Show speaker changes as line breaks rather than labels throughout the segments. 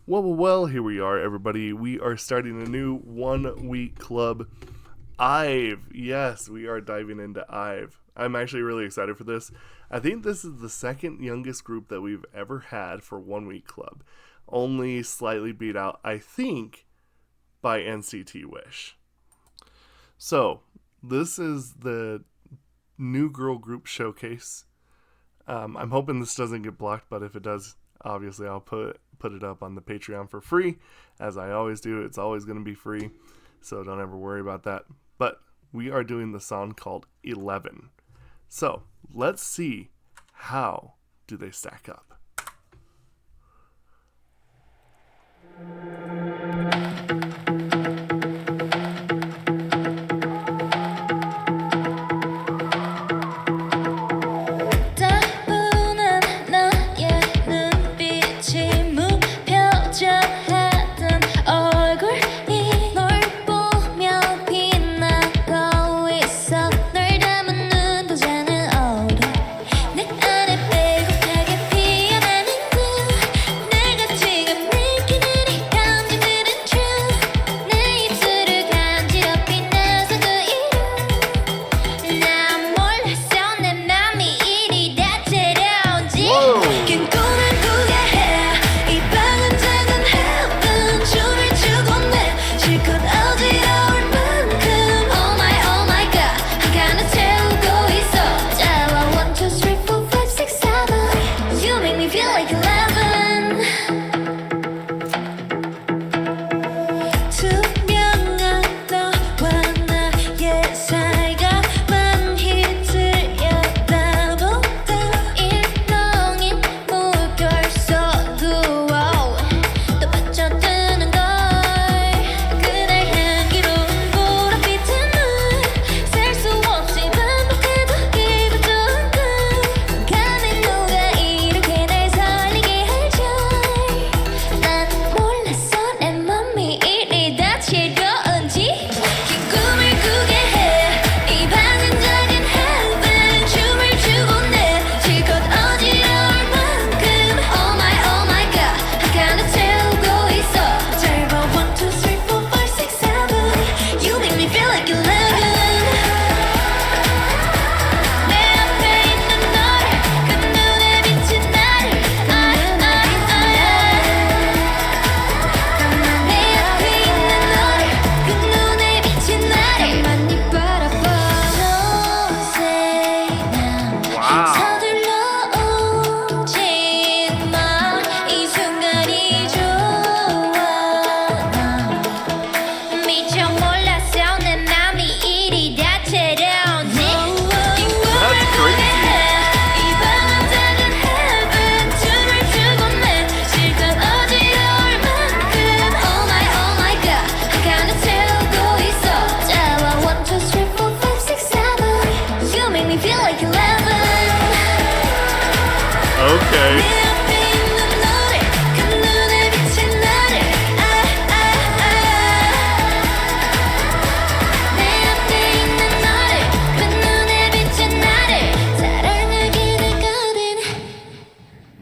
Well, here we are, everybody. We are starting a new 1 week club. IVE. Yes, we are diving into IVE. I'm actually really excited for this. I think this is the second youngest group that we've ever had for 1 week club. Only slightly beat out, I think, by NCT Wish. So, this is the new girl group showcase. I'm hoping this doesn't get blocked, but if it does, obviously I'll put it up on the Patreon for free, as I always do. It's always going to be free, so don't ever worry about that. But we are doing the song called 11. So let's see, how do they stack up?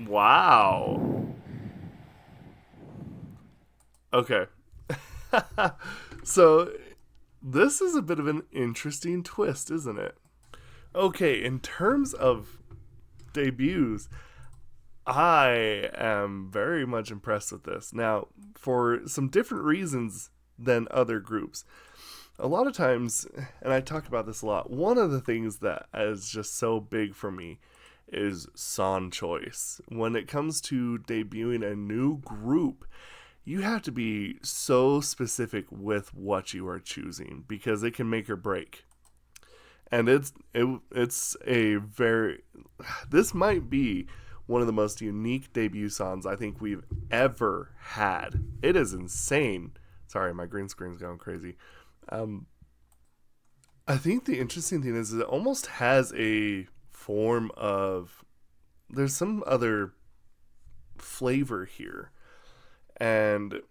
Wow. Okay. So, this is a bit of an interesting twist, isn't it? Okay, in terms of debuts, I am very much impressed with this. Now, for some different reasons than other groups. A lot of times, and I talk about this a lot, one of the things that is just so big for me is song choice. When it comes to debuting a new group, you have to be so specific with what you are choosing because it can make or break. And it's a very, this might be one of the most unique debut songs I think we've ever had. It is insane. Sorry, my green screen's going crazy. I think the interesting thing is it almost has a form of, there's some other flavor here, and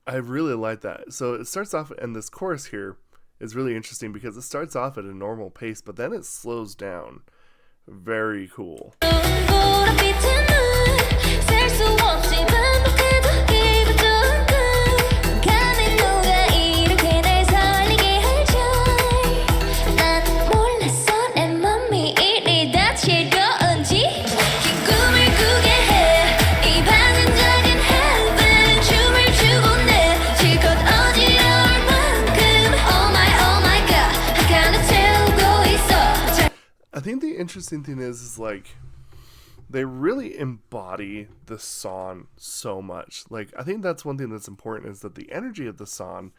I really like that. So it starts off, and this chorus here is really interesting because it starts off at a normal pace, but then it slows down. Very cool. interesting thing is like they really embody the song so much. Like I think that's one thing that's important is that the energy of the song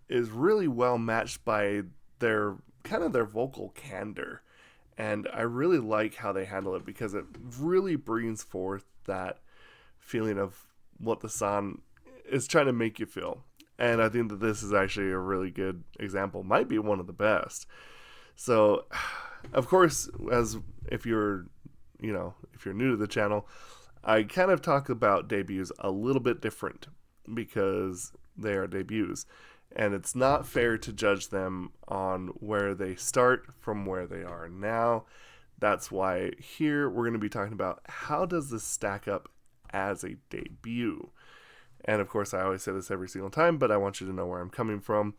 is really well matched by their their vocal candor. And I really like how they handle it because it really brings forth that feeling of what the song is trying to make you feel. And I think that this is actually a really good example, might be one of the best. So, of course, as if you're new to the channel, I kind of talk about debuts a little bit different because they are debuts. And it's not fair to judge them on where they start from where they are now. That's why here we're going to be talking about how does this stack up as a debut. And of course, I always say this every single time, but I want you to know where I'm coming from.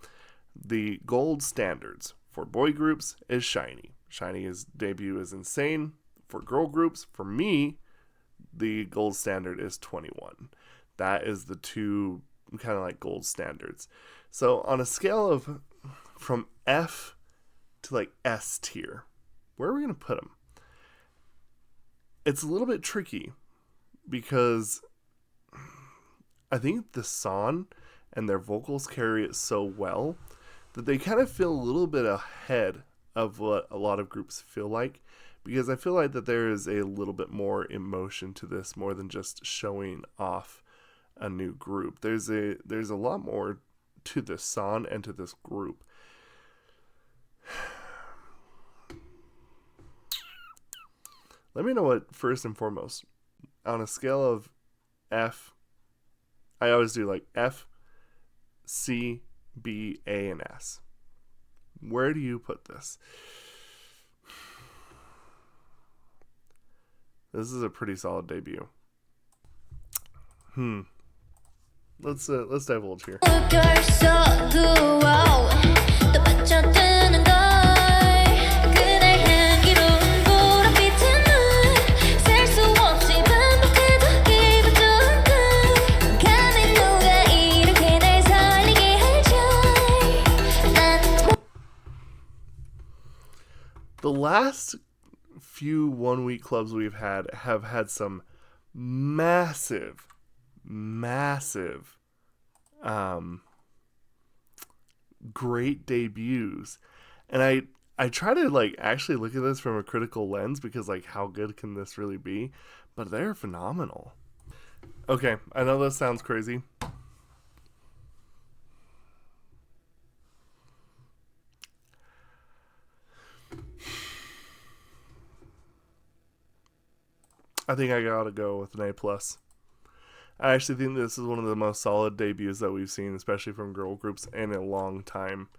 The gold standards for boy groups is SHINee. SHINee's debut is insane. For girl groups, for me, the gold standard is 2NE1. That is the two kind of like gold standards. So on a scale of from F to like S tier, where are we going to put them? It's a little bit tricky because I think the song and their vocals carry it so well that they kind of feel a little bit ahead of what a lot of groups feel like, because I feel like that there is a little bit more emotion to this more than just showing off a new group. There's a lot more to this song and to this group. Let me know what, first and foremost, on a scale of F, I always do like F, C, B, A, and S. Where do you put this? This is a pretty solid debut. Let's divulge here. The last few 1 week clubs we've had have had some massive great debuts, and I try to like actually look at this from a critical lens because like how good can this really be, but they're phenomenal. Okay, I know this sounds crazy. I think I gotta go with an A+. I actually think this is one of the most solid debuts that we've seen, especially from girl groups, in a long time.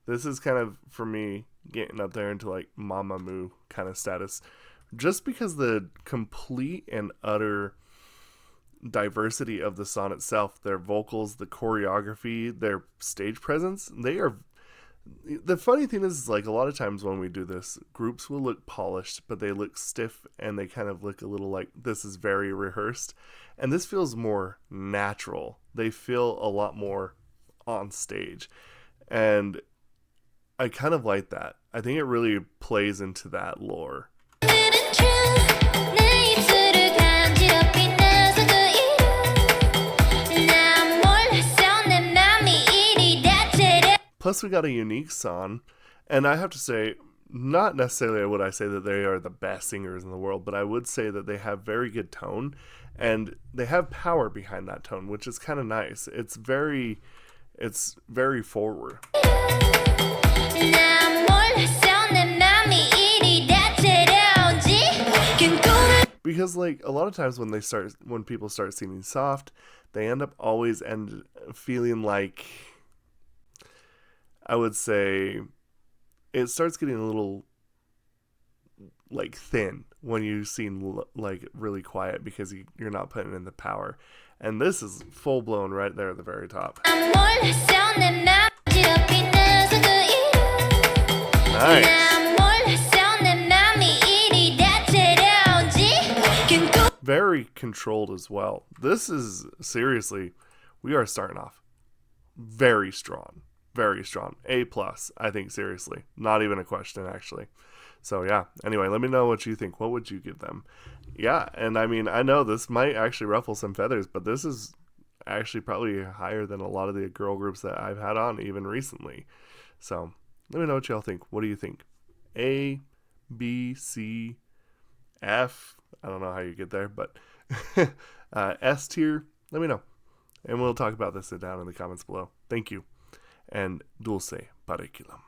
This is kind of, for me, getting up there into like Mamamoo kind of status. Just because the complete and utter diversity of the song itself, their vocals, the choreography, their stage presence, they are... The funny thing is like a lot of times when we do this, groups will look polished, but they look stiff and they kind of look a little like this is very rehearsed. And this feels more natural. They feel a lot more on stage. And I kind of like that. I think it really plays into that lore. Plus, we got a unique song, and I have to say, not necessarily would I say that they are the best singers in the world, but I would say that they have very good tone, and they have power behind that tone, which is kind of nice. It's very forward. Because like a lot of times when people start singing soft, they end up always feeling like, I would say, it starts getting a little like thin when you seem like really quiet because you're not putting in the power. And this is full blown right there at the very top. Nice. Very controlled as well. This is seriously, we are starting off very strong. Very strong. A+, I think, seriously. Not even a question, actually. So yeah, anyway, let me know what you think. What would you give them? Yeah, and I mean, I know this might actually ruffle some feathers, but this is actually probably higher than a lot of the girl groups that I've had on even recently. So let me know what y'all think. What do you think? A, B, C, F. I don't know how you get there, but S tier. Let me know. And we'll talk about this down in the comments below. Thank you. And dulce pareculum.